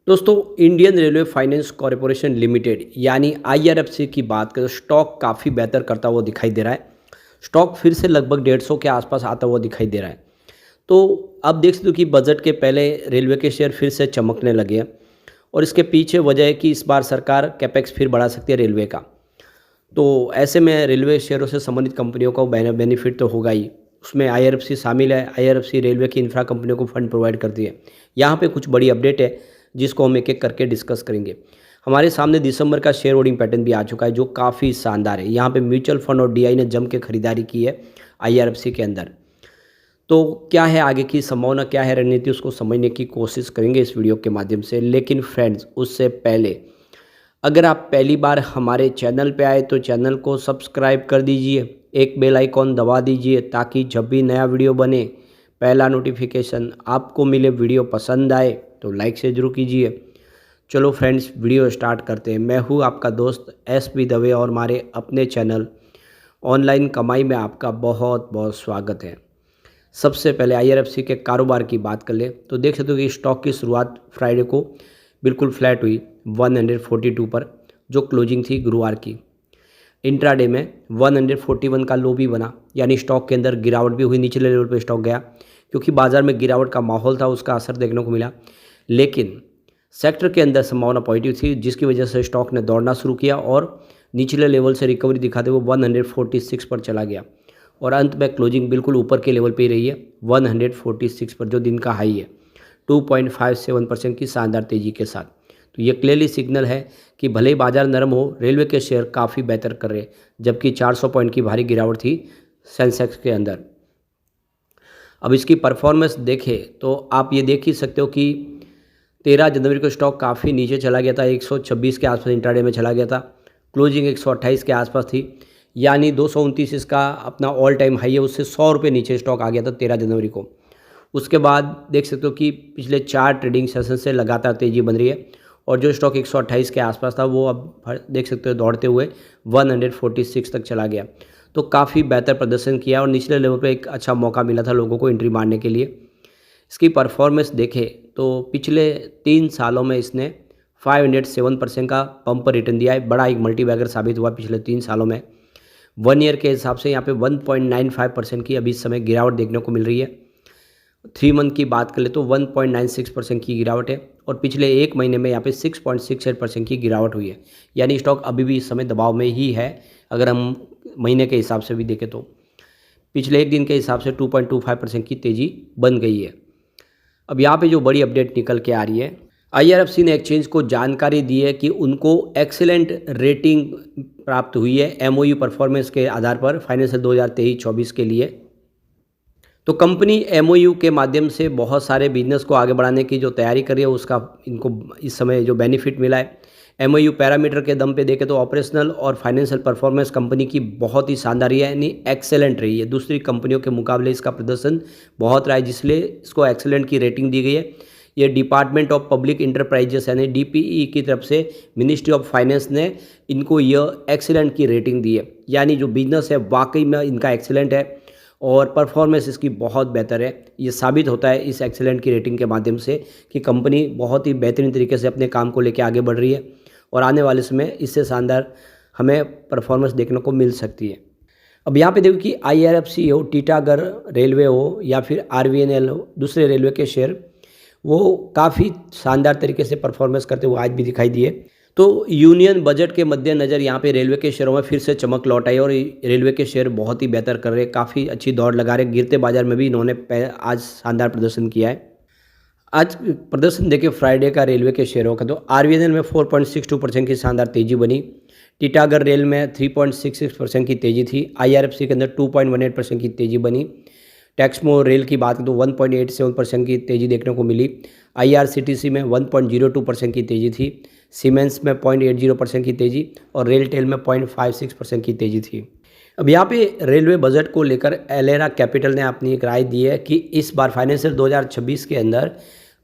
दोस्तों, Indian railway finance corporation limited यानी IRFC की बात करें तो स्टॉक काफ़ी बेहतर करता हुआ दिखाई दे रहा है। स्टॉक फिर से लगभग 150 के आसपास आता हुआ दिखाई दे रहा है। तो अब देख सकते हो कि बजट के पहले रेलवे के शेयर फिर से चमकने लगे हैं और इसके पीछे वजह है कि इस बार सरकार कैपेक्स फिर बढ़ा सकती है रेलवे का। तो ऐसे में रेलवे शेयरों से संबंधित कंपनियों को बेनिफिट तो होगा ही। उसमें आईआरएफसी शामिल है। आईआरएफसी रेलवे की इंफ्रा कंपनियों को फंड प्रोवाइड करती है। यहाँ पे कुछ बड़ी अपडेट है जिसको हम एक एक करके डिस्कस करेंगे। हमारे सामने दिसंबर का शेयर होल्डिंग पैटर्न भी आ चुका है जो काफ़ी शानदार है। यहाँ पे म्यूचुअल फंड और डीआई ने जम के खरीदारी की है आईआरएफसी के अंदर। तो क्या है आगे की संभावना, क्या है रणनीति, उसको समझने की कोशिश करेंगे इस वीडियो के माध्यम से। लेकिन फ्रेंड्स, उससे पहले अगर आप पहली बार हमारे चैनल पे आए तो चैनल को सब्सक्राइब कर दीजिए, एक बेल आइकॉन दबा दीजिए ताकि जब भी नया वीडियो बने पहला नोटिफिकेशन आपको मिले। वीडियो पसंद आए तो लाइक से जरूर कीजिए। चलो फ्रेंड्स, वीडियो स्टार्ट करते हैं। मैं हूँ आपका दोस्त एसपी दवे और हमारे अपने चैनल ऑनलाइन कमाई में आपका बहुत बहुत स्वागत है। सबसे पहले आईआरएफसी के कारोबार की बात कर ले तो देख सकते हो कि स्टॉक की शुरुआत फ्राइडे को बिल्कुल फ्लैट हुई 142 पर, जो क्लोजिंग थी गुरुवार की। इंट्राडे में 141 का लो भी बना, यानी स्टॉक के अंदर गिरावट भी हुई, निचले लेवल पर स्टॉक गया क्योंकि बाजार में गिरावट का माहौल था, उसका असर देखने को मिला। लेकिन सेक्टर के अंदर संभावना पॉजिटिव थी जिसकी वजह से स्टॉक ने दौड़ना शुरू किया और निचले लेवल से रिकवरी दिखाते हुए 146 पर चला गया और अंत में क्लोजिंग बिल्कुल ऊपर के लेवल पे ही रही है 146 पर, जो दिन का हाई है 2.57% की शानदार तेजी के साथ। तो ये क्लियरली सिग्नल है कि भले ही बाजार नरम हो, रेलवे के शेयर काफ़ी बेहतर कर रहे, जबकि 400 पॉइंट की भारी गिरावट थी सेंसेक्स के अंदर। अब इसकी परफॉर्मेंस देखें तो आप ये देख ही सकते हो कि 13 जनवरी को स्टॉक काफ़ी नीचे चला गया था, 126 के आसपास इंट्राडे में चला गया था। क्लोजिंग 128 के आसपास थी, यानी 229 इसका अपना ऑल टाइम हाई है, उससे 100 रुपये नीचे स्टॉक आ गया था 13 जनवरी को। उसके बाद देख सकते हो कि पिछले 4 ट्रेडिंग सेशन से लगातार तेज़ी बन रही है और जो स्टॉक 128 के आसपास था वो अब देख सकते हो दौड़ते हुए 146 तक चला गया। तो काफ़ी बेहतर प्रदर्शन किया और निचले लेवल पे एक अच्छा मौका मिला था लोगों को एंट्री मारने के लिए। इसकी परफॉर्मेंस देखें तो पिछले 3 सालों में इसने 507% का पंपर रिटर्न दिया है। बड़ा एक मल्टीबैगर साबित हुआ पिछले 3 सालों में। 1 ईयर के हिसाब से यहाँ पे 1.95% की अभी इस समय गिरावट देखने को मिल रही है। 3 मंथ की बात कर ले तो 1.96% की गिरावट है और पिछले 1 महीने में यहाँ पे 6.68% की गिरावट हुई है, यानी स्टॉक अभी भी इस समय दबाव में ही है। अगर हम महीने के हिसाब से भी देखें तो पिछले 1 दिन के हिसाब से 2.25% की तेज़ी बन गई है। अब यहाँ पे जो बड़ी अपडेट निकल के आ रही है, आईआरएफसी ने एक्सचेंज को जानकारी दी है कि उनको एक्सीलेंट रेटिंग प्राप्त हुई है एमओयू परफॉर्मेंस के आधार पर फाइनेंशियल 2023-24 के लिए। तो कंपनी एमओयू के माध्यम से बहुत सारे बिजनेस को आगे बढ़ाने की जो तैयारी कर रही है उसका इनको इस समय जो बेनिफिट मिला है। एमओयू पैरामीटर के दम पे देखें तो ऑपरेशनल और फाइनेंशियल परफॉर्मेंस कंपनी की बहुत ही शानदार है, यानी एक्सेलेंट रही है। दूसरी कंपनियों के मुकाबले इसका प्रदर्शन बहुत रहा है, जिसलिए इसको एक्सेलेंट की रेटिंग दी गई है। ये डिपार्टमेंट ऑफ पब्लिक इंटरप्राइजेस यानी डीपीई की तरफ से मिनिस्ट्री ऑफ फाइनेंस ने इनको यह एक्सेलेंट की रेटिंग दी है, यानी जो बिजनेस है वाकई में इनका एक्सेलेंट है और परफॉर्मेंस इसकी बहुत बेहतर है। ये साबित होता है इस एक्सेलेंट की रेटिंग के माध्यम से कि कंपनी बहुत ही बेहतरीन तरीके से अपने काम को लेकर आगे बढ़ रही है और आने वाले समय इससे शानदार हमें परफॉर्मेंस देखने को मिल सकती है। अब यहाँ पे देखो कि आईआरएफसी हो, टीटागढ़ रेलवे हो या फिर आरवीएनएल हो, दूसरे रेलवे के शेयर वो काफ़ी शानदार तरीके से परफॉर्मेंस करते हुए आज भी दिखाई दिए। तो यूनियन बजट के मद्देनज़र यहाँ पे रेलवे के शेयरों में फिर से चमक लौट आई और रेलवे के शेयर बहुत ही बेहतर कर रहे, काफ़ी अच्छी दौड़ लगा रहे। गिरते बाजार में भी इन्होंने आज शानदार प्रदर्शन किया है। आज प्रदर्शन देखिए फ्राइडे का रेलवे के शेयरों का, तो आरवीएनएल में 4.62% की शानदार तेज़ी बनी। टीटागढ़ रेल में 3.66% की तेज़ी थी। आईआरएफसी के अंदर 2.18% की तेज़ी बनी। टेक्समो रेल की बात करें तो 1.87% की तेज़ी देखने को मिली। आईआरसीटीसी में 1.02% की तेज़ी थी। सीमेंस में 0.80% की तेज़ी और रेल टेल में 0.56% की तेज़ी थी। अब यहाँ पे रेलवे बजट को लेकर एलेरा कैपिटल ने अपनी एक राय दी है कि इस बार फाइनेंशियल 2026 के अंदर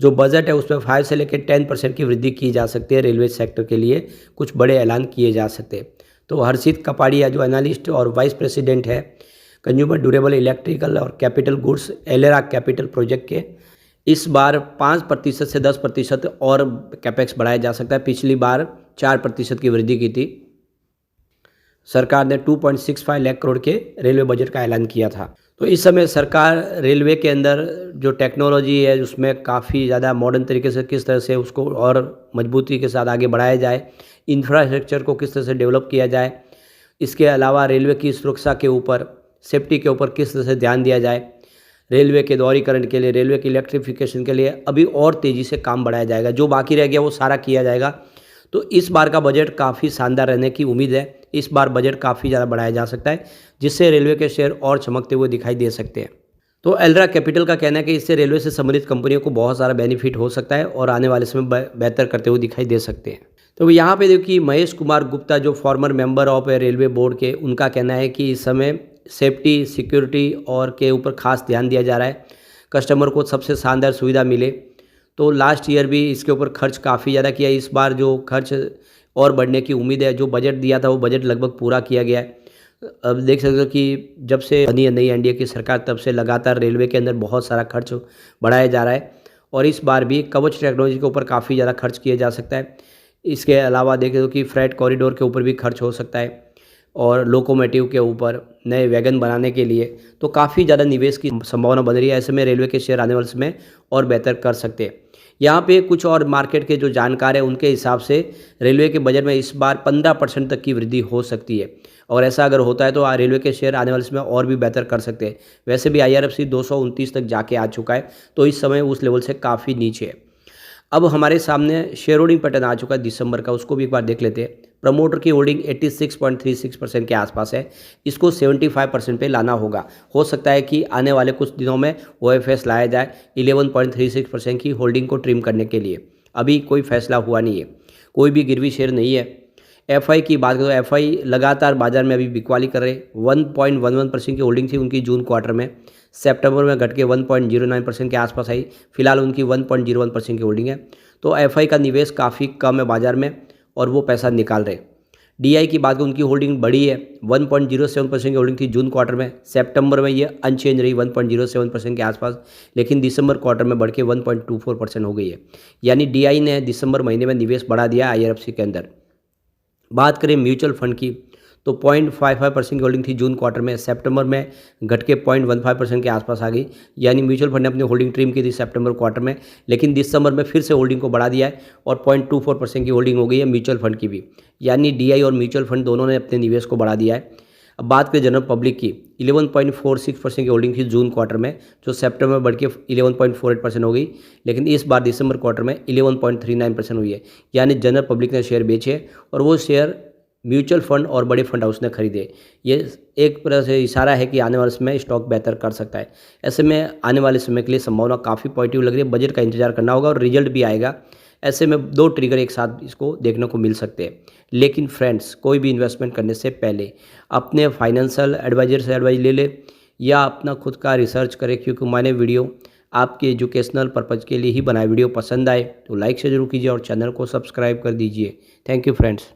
जो बजट है उसमें 5 से लेकर 10% की वृद्धि की जा सकती है। रेलवे सेक्टर के लिए कुछ बड़े ऐलान किए जा सकते हैं। तो हर्षित कपाड़िया जो एनालिस्ट और वाइस प्रेसिडेंट है कंज्यूमर ड्यूरेबल इलेक्ट्रिकल और कैपिटल गुड्स एलेरा कैपिटल प्रोजेक्ट के, इस बार 5% से 10% और कैपेक्स बढ़ाया जा सकता है। पिछली बार 4% की वृद्धि की थी। सरकार ने 2.65 लाख करोड़ के रेलवे बजट का ऐलान किया था। तो इस समय सरकार रेलवे के अंदर जो टेक्नोलॉजी है उसमें काफ़ी ज़्यादा मॉडर्न तरीके से किस तरह से उसको और मजबूती के साथ आगे बढ़ाया जाए, इंफ्रास्ट्रक्चर को किस तरह से डेवलप किया जाए, इसके अलावा रेलवे की सुरक्षा के ऊपर, सेफ्टी के ऊपर किस तरह से ध्यान दिया जाए, रेलवे के दोहरीकरण के लिए, रेलवे की इलेक्ट्रिफिकेशन के लिए अभी और तेज़ी से काम बढ़ाया जाएगा। जो बाकी रह गया वो सारा किया जाएगा। तो इस बार का बजट काफ़ी शानदार रहने की उम्मीद है। इस बार बजट काफ़ी ज़्यादा बढ़ाया जा सकता है, जिससे रेलवे के शेयर और चमकते हुए दिखाई दे सकते हैं। तो एल्ड्रा कैपिटल का कहना है कि इससे रेलवे से संबंधित कंपनियों को बहुत सारा बेनिफिट हो सकता है और आने वाले समय बेहतर करते हुए दिखाई दे सकते हैं। तो यहाँ पे देखिए महेश कुमार गुप्ता जो farmer member of railway board के, उनका कहना है कि इस समय सेफ्टी, सिक्योरिटी और के ऊपर खास ध्यान दिया जा रहा है, कस्टमर को सबसे शानदार सुविधा मिले। तो लास्ट ईयर भी इसके ऊपर खर्च काफ़ी ज़्यादा किया। इस बार जो खर्च और बढ़ने की उम्मीद है, जो बजट दिया था वो बजट लगभग पूरा किया गया है। अब देख सकते हो कि जब से बनी है नई एनडीए की सरकार, तब से लगातार रेलवे के अंदर बहुत सारा खर्च बढ़ाया जा रहा है और इस बार भी कवच टेक्नोलॉजी के ऊपर काफ़ी ज़्यादा खर्च किया जा सकता है। इसके अलावा देखें तो कि फ्रेट कॉरिडोर के ऊपर भी खर्च हो सकता है और लोकोमोटिव के ऊपर नए वैगन बनाने के लिए, तो काफ़ी ज़्यादा निवेश की संभावना बन रही है। ऐसे में रेलवे के शेयर आने वाले समय और बेहतर कर सकते हैं। यहाँ पे कुछ और मार्केट के जो जानकार हैं उनके हिसाब से रेलवे के बजट में इस बार 15% तक की वृद्धि हो सकती है और ऐसा अगर होता है तो रेलवे के शेयर आने वाले समय और भी बेहतर कर सकते हैं। वैसे भी IRFC 229 तक जाके आ चुका है, तो इस समय उस लेवल से काफ़ी नीचे है। अब हमारे सामने शेयर होल्डिंग पैटर्न आ चुका है दिसंबर का, उसको भी एक बार देख लेते हैं। प्रमोटर की होल्डिंग 86.36% के आसपास है। इसको 75% पे लाना होगा। हो सकता है कि आने वाले कुछ दिनों में OFS लाया जाए 11.36% की होल्डिंग को ट्रिम करने के लिए। अभी कोई फैसला हुआ नहीं है, कोई भी गिरवी शेयर नहीं है। FI की बात करें तो FI लगातार बाजार में अभी बिकवाली कर रहे। 1.11% की होल्डिंग थी उनकी जून क्वार्टर में, सितंबर में घट के 1.09% के आसपास आई। फिलहाल उनकी 1.01% की होल्डिंग है। तो FI का निवेश काफ़ी कम है बाजार में और वो पैसा निकाल रहे। DI की बात करें उनकी होल्डिंग बढ़ी है, 1.07% की होल्डिंग थी जून क्वार्टर में, सितंबर में ये अनचेंज रही 1.07% के आसपास, लेकिन दिसंबर क्वार्टर में बढ़ के 1.24% हो गई है। यानी DI ने दिसंबर महीने में निवेश बढ़ा दिया IRFC के अंदर। बात करें म्यूचुअल फंड की तो 0.55% की होल्डिंग थी जून क्वार्टर में, सितंबर में घट के 0.15% के आसपास आ गई। यानी म्यूचुअल फंड ने अपनी होल्डिंग ट्रिम की थी सितंबर क्वार्टर में, लेकिन दिसंबर में फिर से होल्डिंग को बढ़ा दिया है और 0.24% की होल्डिंग हो गई है म्यूचुअल फंड की भी। यानी DI और म्यूचुअल फंड दोनों ने अपने निवेश को बढ़ा दिया है। अब बात करें जनरल पब्लिक की, 11.46% की होल्डिंग थी जून क्वार्टर में, जो सितंबर में बढ़ के 11.48% हो गई, लेकिन इस बार दिसंबर क्वार्टर में 11.39% हुई है। यानी जनरल पब्लिक ने शेयर बेचे और वो शेयर म्यूचुअल फंड और बड़े फंड हाउस ने खरीदे। ये एक तरह से इशारा है कि आने वाले समय स्टॉक बेहतर कर सकता है। ऐसे में आने वाले समय के लिए संभावना काफ़ी पॉजिटिव लग रही है। बजट का इंतजार करना होगा और रिजल्ट भी आएगा। ऐसे में दो ट्रिगर एक साथ इसको देखने को मिल सकते हैं। लेकिन फ्रेंड्स, कोई भी इन्वेस्टमेंट करने से पहले अपने फाइनेंशियल एडवाइजर से एडवाइस ले ले या अपना खुद का रिसर्च करें, क्योंकि मैंने वीडियो आपके एजुकेशनल पर्पज़ के लिए ही बनाए। वीडियो पसंद आए तो लाइक से जरूर कीजिए और चैनल को सब्सक्राइब कर दीजिए। Thank you friends.